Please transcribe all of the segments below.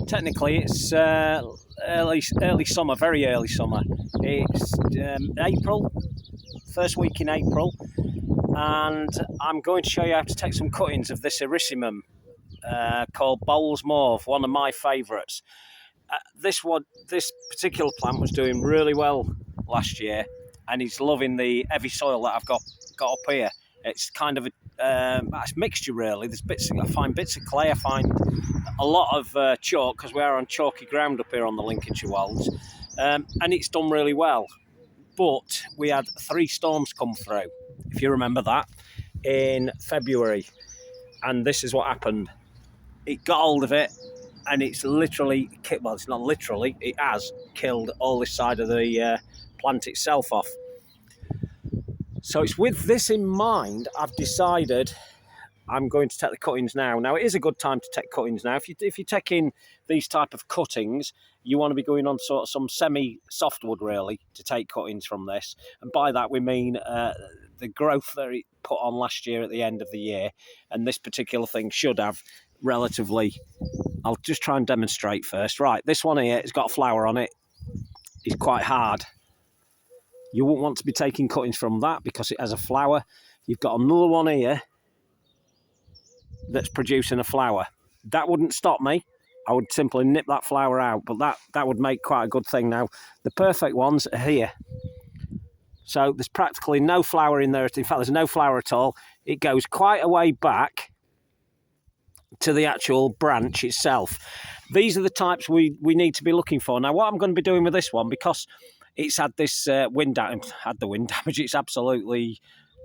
Technically, it's early summer, very early summer. It's April, first week in April, and I'm going to show you how to take some cuttings of this Erysimum called Bowles Mauve, one of my favourites. This particular plant was doing really well last year, and he's loving the heavy soil that I've got up here. It's kind of a it's mixture really. There's I find bits of clay, I find a lot of chalk, because we are on chalky ground up here on the Lincolnshire Wolds, and it's done really well. But we had 3 storms come through, if you remember that, in February, and this is what happened. It got hold of it, and it's literally, well, it's not literally, it has killed all this side of the plant itself off. So it's with this in mind, I've decided I'm going to take the cuttings now. Now, it is a good time to take cuttings now. If you're taking these type of cuttings, you want to be going on sort of some semi-softwood, really, to take cuttings from this. And by that, we mean the growth that it put on last year at the end of the year. And this particular thing should have relatively... I'll just try and demonstrate first. Right, this one here, it's got a flower on it. It's quite hard. You won't want to be taking cuttings from that because it has a flower. You've got another one here that's producing a flower. That wouldn't stop me. I would simply nip that flower out, but that would make quite a good thing. Now, the perfect ones are here. So there's practically no flower in there. In fact, there's no flower at all. It goes quite a way back to the actual branch itself. These are the types we need to be looking for. Now, what I'm going to be doing with this one, because it's had this wind damage, it's absolutely...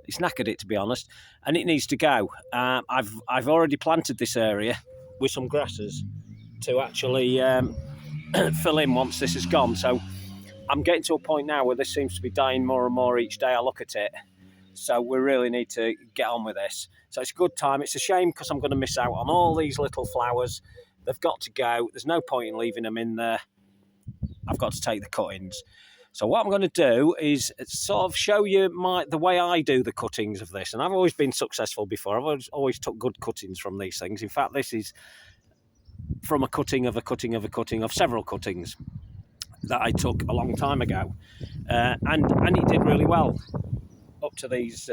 It's knackered it, to be honest, and it needs to go. I've already planted this area with some grasses to actually fill in once this is gone. So I'm getting to a point now where this seems to be dying more and more each day I look at it. So we really need to get on with this. So it's a good time. It's a shame because I'm going to miss out on all these little flowers. They've got to go. There's no point in leaving them in there. I've got to take the cuttings. So what I'm going to do is sort of show you the way I do the cuttings of this. And I've always been successful before. I've always took good cuttings from these things. In fact, this is from a cutting of several cuttings that I took a long time ago. And it did really well up to these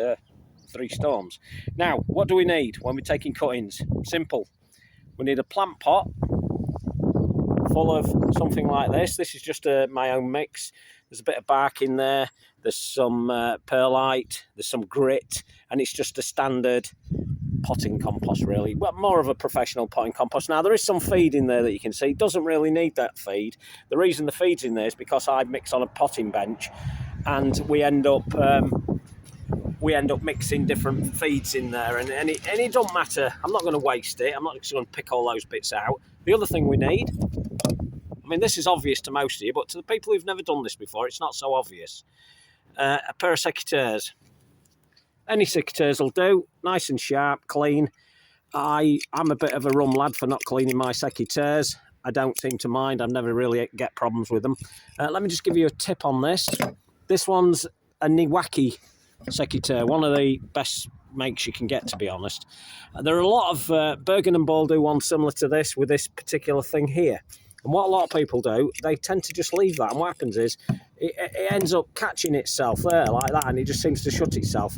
3 storms. Now, what do we need when we're taking cuttings? Simple. We need a plant pot full of something like this. This is just my own mix. There's a bit of bark in there, there's some perlite, there's some grit, and it's just a standard potting compost, really. Well, more of a professional potting compost. Now, there is some feed in there that you can see. It doesn't really need that feed. The reason the feed's in there is because I mix on a potting bench, and we end up mixing different feeds in there, and it don't matter. I'm not going to waste it. I'm not just going to pick all those bits out. The other thing we need... I mean, this is obvious to most of you, but to the people who've never done this before, it's not so obvious. A pair of secateurs. Any secateurs will do. Nice and sharp, clean. I'm a bit of a rum lad for not cleaning my secateurs. I don't seem to mind. I've never really get problems with them. Let me just give you a tip on this. This one's a Niwaki secateur, one of the best makes you can get, to be honest. There are a lot of Bergen and Ball do one similar to this with this particular thing here. And what a lot of people do, they tend to just leave that. And what happens is it ends up catching itself there like that, and it just seems to shut itself.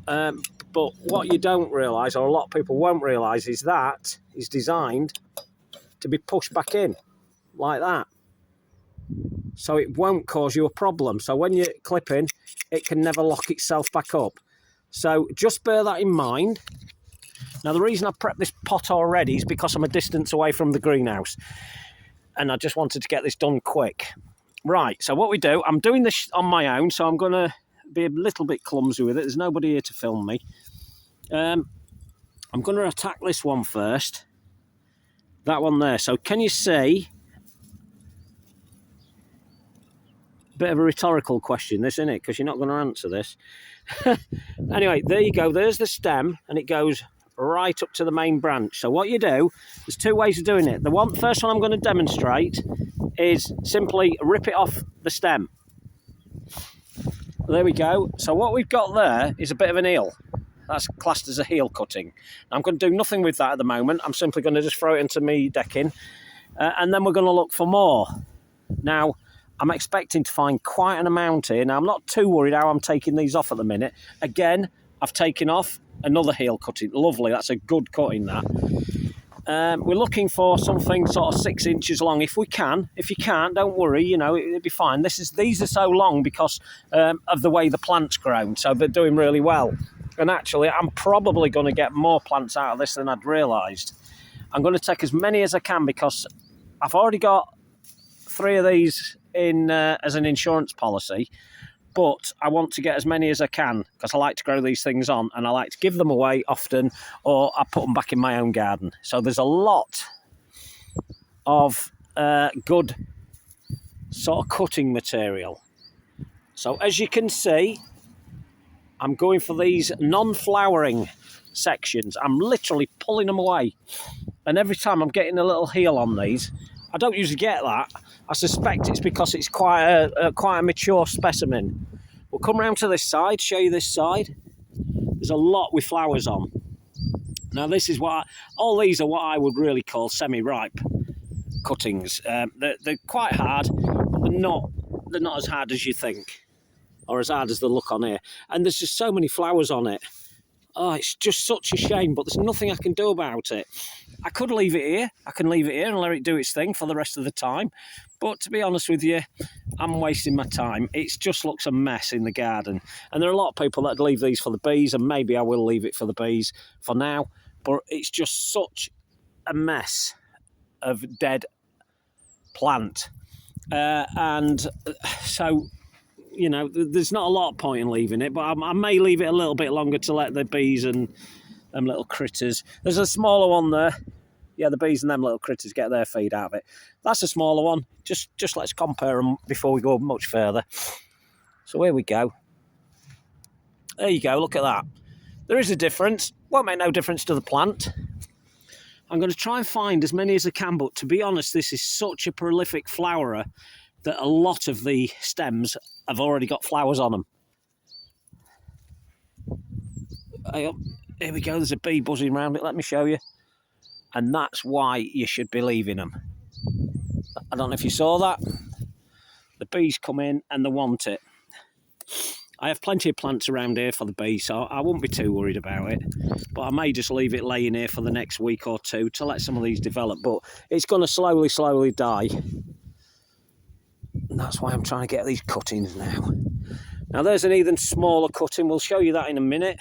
But what you don't realise, or a lot of people won't realise, is that is designed to be pushed back in like that. So it won't cause you a problem. So when you're clipping, it can never lock itself back up. So just bear that in mind. Now, the reason I've prepped this pot already is because I'm a distance away from the greenhouse. And I just wanted to get this done quick. Right, so what we do, I'm doing this on my own, so I'm going to be a little bit clumsy with it. There's nobody here to film me. I'm going to attack this one first. That one there. So can you see? Bit of a rhetorical question, this, isn't it? Because you're not going to answer this. Anyway, there you go. There's the stem, and it goes right up to the main branch. So what you do, there's 2 ways of doing it. The first one I'm going to demonstrate is simply rip it off the stem. There we go. So what we've got there is a bit of an eel. That's classed as a heel cutting. I'm going to do nothing with that at the moment. I'm simply going to just throw it into me decking, and then we're going to look for more. Now, I'm expecting to find quite an amount here. Now, I'm not too worried how I'm taking these off at the minute. Again, I've taken off another heel cutting. Lovely, that's a good cutting, that. We're looking for something sort of 6 inches long if we can. If you can't, don't worry, you know, it'll be fine. These are so long because of the way the plant's grown, so they're doing really well. And actually, I'm probably going to get more plants out of this than I'd realised. I'm going to take as many as I can because I've already got 3 of these in as an insurance policy, but I want to get as many as I can because I like to grow these things on and I like to give them away often, or I put them back in my own garden. So there's a lot of good sort of cutting material. So as you can see, I'm going for these non-flowering sections. I'm literally pulling them away. And every time I'm getting a little heel on these. I don't usually get that. I suspect it's because it's quite a mature specimen. We'll come round to this side, show you this side. There's a lot with flowers on. Now this is all these are what I would really call semi-ripe cuttings. They're quite hard, but they're not as hard as you think, or as hard as they look on here. And there's just so many flowers on it. Oh, it's just such a shame, but there's nothing I can do about it. I could leave it here. I can leave it here and let it do its thing for the rest of the time. But to be honest with you, I'm wasting my time. It just looks a mess in the garden. And there are a lot of people that leave these for the bees, and maybe I will leave it for the bees for now. But it's just such a mess of dead plant. And so, you know, there's not a lot of point in leaving it, but I may leave it a little bit longer to let the bees and them little critters. There's a smaller one there. Yeah, the bees and them little critters get their feed out of it. That's a smaller one. Just let's compare them before we go much further. So here we go. There you go, look at that. There is a difference. Won't make no difference to the plant. I'm going to try and find as many as I can, but to be honest, this is such a prolific flowerer that a lot of the stems have already got flowers on them. Here we go, there's a bee buzzing around it, let me show you. And that's why you should be leaving them. I don't know if you saw that. The bees come in and they want it. I have plenty of plants around here for the bees, so I won't be too worried about it. But I may just leave it laying here for the next week or two to let some of these develop. But it's going to slowly die. And that's why I'm trying to get these cuttings now. Now there's an even smaller cutting. We'll show you that in a minute,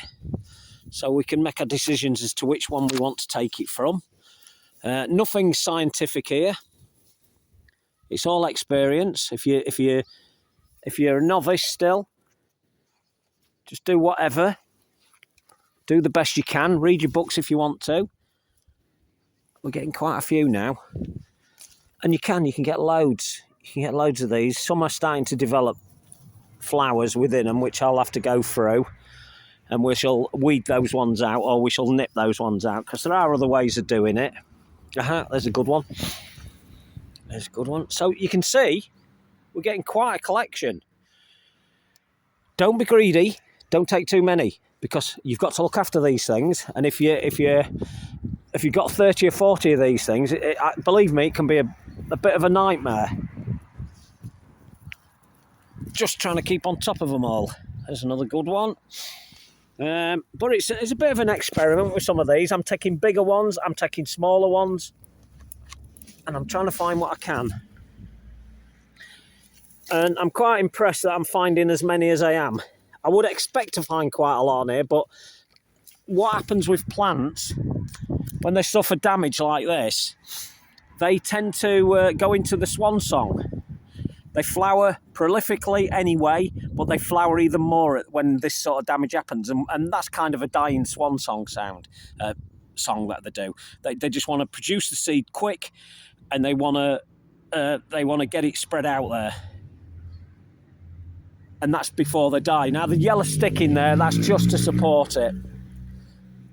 so we can make our decisions as to which one we want to take it from. Nothing scientific here. It's all experience. If you're a novice still, just do whatever. Do the best you can. Read your books if you want to. We're getting quite a few now, and you can get loads. You can get loads of these. Some are starting to develop flowers within them, which I'll have to go through, and we shall weed those ones out, or we shall nip those ones out, because there are other ways of doing it. There's a good one. There's a good one. So you can see we're getting quite a collection. Don't be greedy. Don't take too many, because you've got to look after these things. And if you've got 30 or 40 of these things, believe me, it can be a bit of a nightmare. Just trying to keep on top of them all. There's another good one. But it's a bit of an experiment with some of these. I'm taking bigger ones, I'm taking smaller ones, and I'm trying to find what I can. And I'm quite impressed that I'm finding as many as I am. I would expect to find quite a lot on here, but what happens with plants when they suffer damage like this, they tend to go into the swan song. They flower prolifically anyway, but they flower even more when this sort of damage happens, and that's kind of a dying swan song song that they do. They just want to produce the seed quick, and they want to get it spread out there, and that's before they die. Now the yellow stick in there, that's just to support it,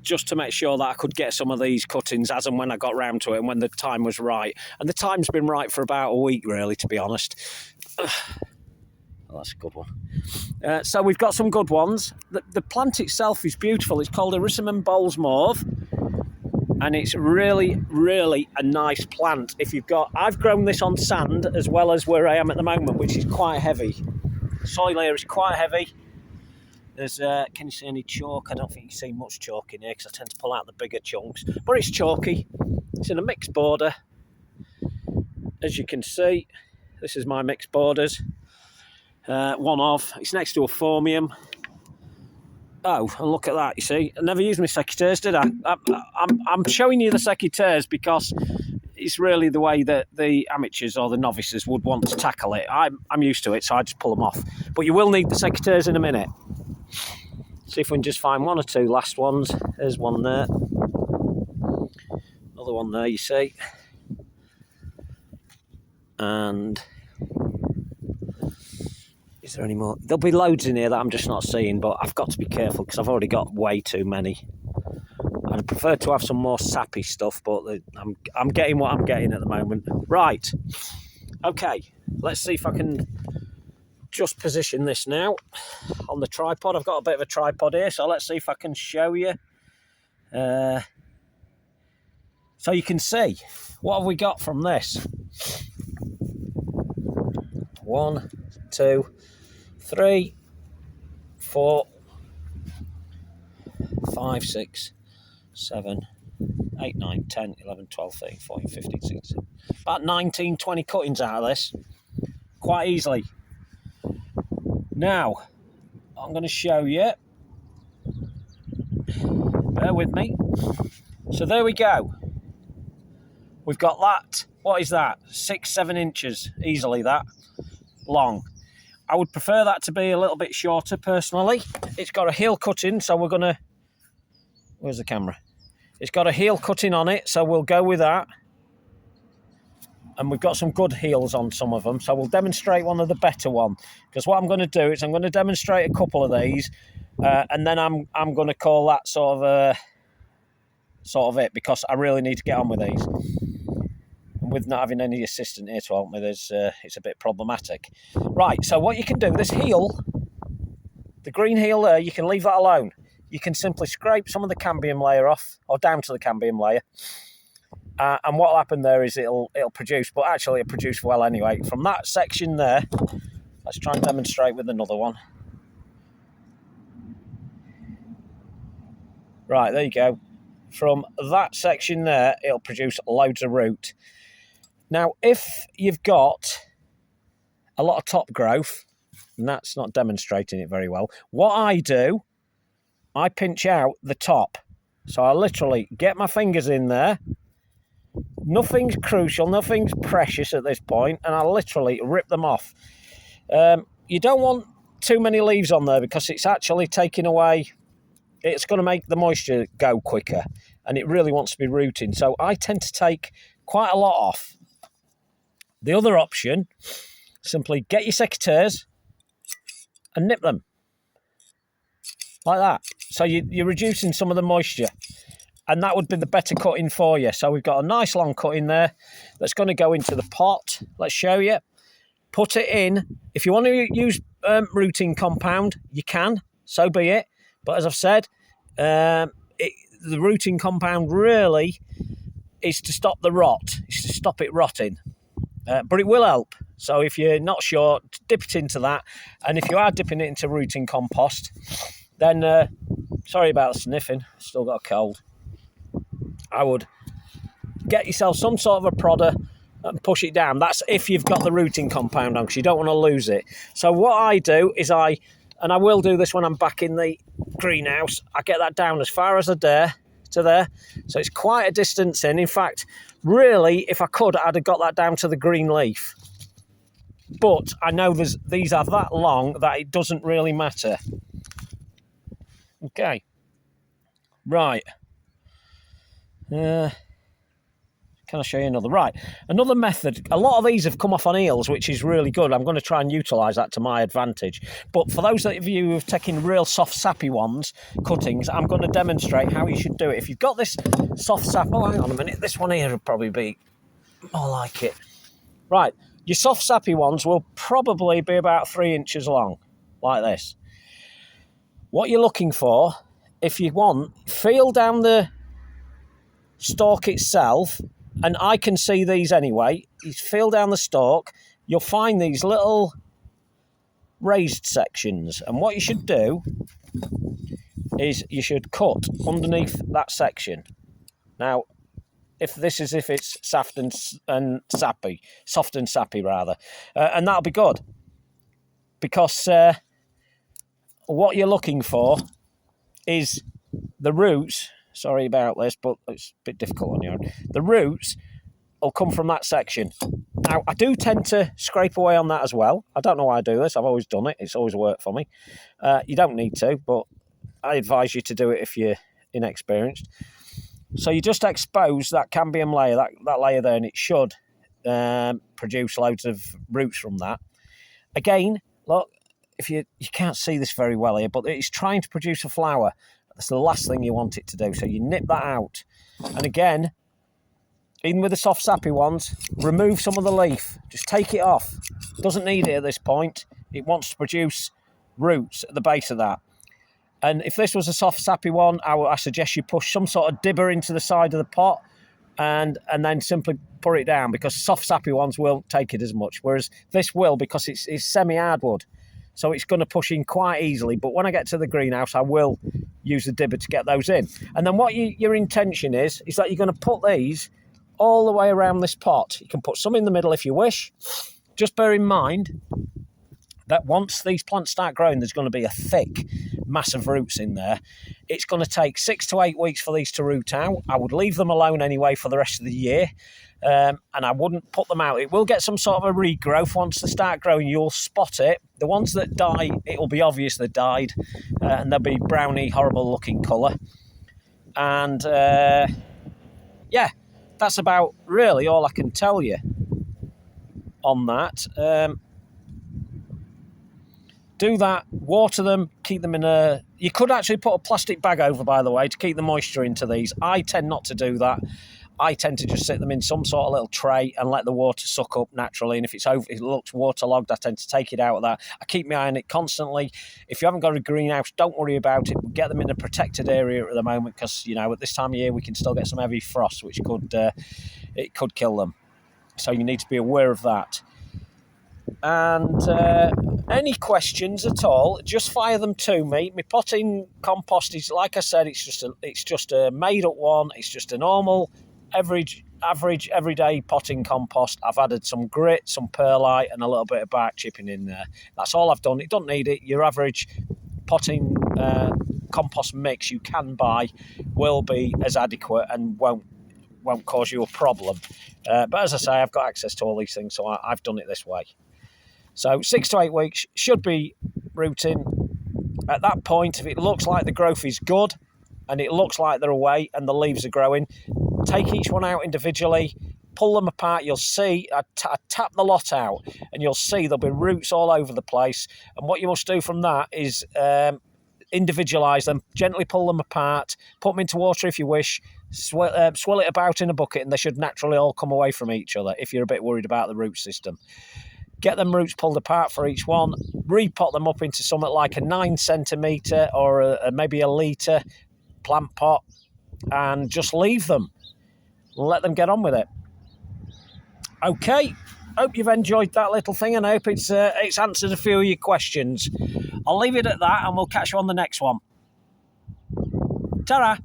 just to make sure that I could get some of these cuttings as and when I got round to it and when the time was right. And the time's been right for about a week, really, to be honest. Oh, that's a good one. So we've got some good ones. The plant itself is beautiful. It's called Erysimum Bowles Mauve, and it's really, really a nice plant. I've grown this on sand as well as where I am at the moment, which is quite heavy. The soil here is quite heavy. There's, can you see any chalk? I don't think you can see much chalk in here because I tend to pull out the bigger chunks, but it's chalky. It's in a mixed border. As you can see, this is my mixed borders. It's next to a formium. Oh, and look at that, you see. I never used my secateurs, did I? I'm showing you the secateurs because it's really the way that the amateurs or the novices would want to tackle it. I'm used to it, so I just pull them off. But you will need the secateurs in a minute. See if we can just find one or two last ones. There's one there. Another one there, you see. And is there any more? There'll be loads in here that I'm just not seeing, but I've got to be careful because I've already got way too many. I'd prefer to have some more sappy stuff, but I'm getting what I'm getting at the moment. Right. Okay. Let's see if I can just position this now on the tripod. I've got a bit of a tripod here, so let's see if I can show you. So you can see, what have we got from this? 1, 2, 3, 4, 5, 6, 7, 8, 9, 10, 11, 12, 13, 14, 15, 16. About 19, 20 cuttings out of this. Quite easily. Now, I'm going to show you. Bear with me. So there we go. We've got that. What is that? 6, 7 inches. Easily that. Long. I would prefer that to be a little bit shorter, personally. It's got a heel cutting, so we're going to... Where's the camera? It's got a heel cutting on it, so we'll go with that. And we've got some good heels on some of them, so we'll demonstrate one of the better one. Because what I'm going to do is I'm going to demonstrate a couple of these, and then I'm going to call that sort of it, because I really need to get on with these. And with not having any assistant here to help me, it's a bit problematic. Right, so what you can do, this heel, the green heel there, you can leave that alone. You can simply scrape some of the cambium layer off, or down to the cambium layer. And what will happen there is it'll produce, but actually it'll produce well anyway. From that section there, let's try and demonstrate with another one. Right, there you go. From that section there, it'll produce loads of root. Now, if you've got a lot of top growth, and that's not demonstrating it very well, what I do, I pinch out the top. So I literally get my fingers in there. Nothing's crucial, nothing's precious at this point, and I literally rip them off. You don't want too many leaves on there because it's actually taking away, it's going to make the moisture go quicker, and it really wants to be rooting. So I tend to take quite a lot off. The other option, simply get your secateurs and nip them. Like that. So you're reducing some of the moisture. And that would be the better cutting for you. So we've got a nice long cutting there that's going to go into the pot. Let's show you. Put it in. If you want to use rooting compound, you can. So be it. But as I've said, the rooting compound really is to stop the rot. It's to stop it rotting. But it will help. So if you're not sure, dip it into that. And if you are dipping it into rooting compost, then, sorry about the sniffing. Still got a cold. I would get yourself some sort of a prodder and push it down. That's if you've got the rooting compound on, because you don't want to lose it. So what I do is and I will do this when I'm back in the greenhouse, I get that down as far as I dare to there. So it's quite a distance in. In fact, really, if I could, I'd have got that down to the green leaf. But I know these are that long that it doesn't really matter. Okay. Right. Can I show you another? Right, another method. A lot of these have come off on eels, which is really good. I'm going to try and utilise that to my advantage. But for those of you who have taken real soft, sappy cuttings, I'm going to demonstrate how you should do it. If you've got this soft sap... Oh, hang on a minute. This one here would probably be more like it. Right, Your soft sappy ones will probably be about 3 inches long, like this. What you're looking for, if you want, feel down the stalk itself, and I can see these anyway. You feel down the stalk, you'll find these little raised sections, and what you should do is you should cut underneath that section. Now, if it's soft and sappy rather, and that'll be good, because what you're looking for is the roots. Sorry about this, but it's a bit difficult on your own. The roots will come from that section. Now, I do tend to scrape away on that as well. I don't know why I do this. I've always done it. It's always worked for me. You don't need to, but I advise you to do it if you're inexperienced. So you just expose that cambium layer, that layer there, and it should produce loads of roots from that. Again, look, if you can't see this very well here, but it's trying to produce a flower. That's the last thing you want it to do. So you nip that out. And again, even with the soft sappy ones, remove some of the leaf. Just take it off. Doesn't need it at this point. It wants to produce roots at the base of that. And if this was a soft sappy one, I suggest you push some sort of dibber into the side of the pot and then simply pour it down, because soft sappy ones won't take it as much, whereas this will, because it's semi-hardwood. So it's going to push in quite easily. But when I get to the greenhouse, I will use the dibber to get those in. And then what your intention is that you're going to put these all the way around this pot. You can put some in the middle if you wish. Just bear in mind that once these plants start growing, there's going to be a thick mass of roots in there. It's going to take 6 to 8 weeks for these to root out. I would leave them alone anyway for the rest of the year. And I wouldn't put them out. It will get some sort of a regrowth. Once they start growing, you'll spot it. The ones that die, it'll be obvious they died, and they'll be browny, horrible looking colour. And yeah, that's about really all I can tell you on that. Do that, water them, keep them in a... You could actually put a plastic bag over, by the way, to keep the moisture into these. I tend not to do that. I tend to just sit them in some sort of little tray and let the water suck up naturally. And if it looks waterlogged, I tend to take it out of that. I keep my eye on it constantly. If you haven't got a greenhouse, don't worry about it. Get them in a protected area at the moment, because, at this time of year, we can still get some heavy frost, which could kill them. So you need to be aware of that. And any questions at all, just fire them to me. My potting compost is, like I said, it's just a made-up one. It's just a normal, average, everyday potting compost. I've added some grit, some perlite, and a little bit of bark chipping in there. That's all I've done. It doesn't need it. Your average potting compost mix you can buy will be as adequate and won't cause you a problem. But as I say, I've got access to all these things, so I've done it this way. So 6 to 8 weeks should be rooting. At that point, if it looks like the growth is good and it looks like they're away and the leaves are growing, take each one out individually, pull them apart. You'll see, I tap the lot out, and you'll see there'll be roots all over the place. And what you must do from that is individualise them, gently pull them apart, put them into water if you wish, swirl it about in a bucket, and they should naturally all come away from each other if you're a bit worried about the root system. Get them roots pulled apart for each one, repot them up into something like a 9 centimetre or maybe a litre plant pot, and just leave them. Let them get on with it. Okay, hope you've enjoyed that little thing, and I hope it's answered a few of your questions. I'll leave it at that, and we'll catch you on the next one. Ta-ra!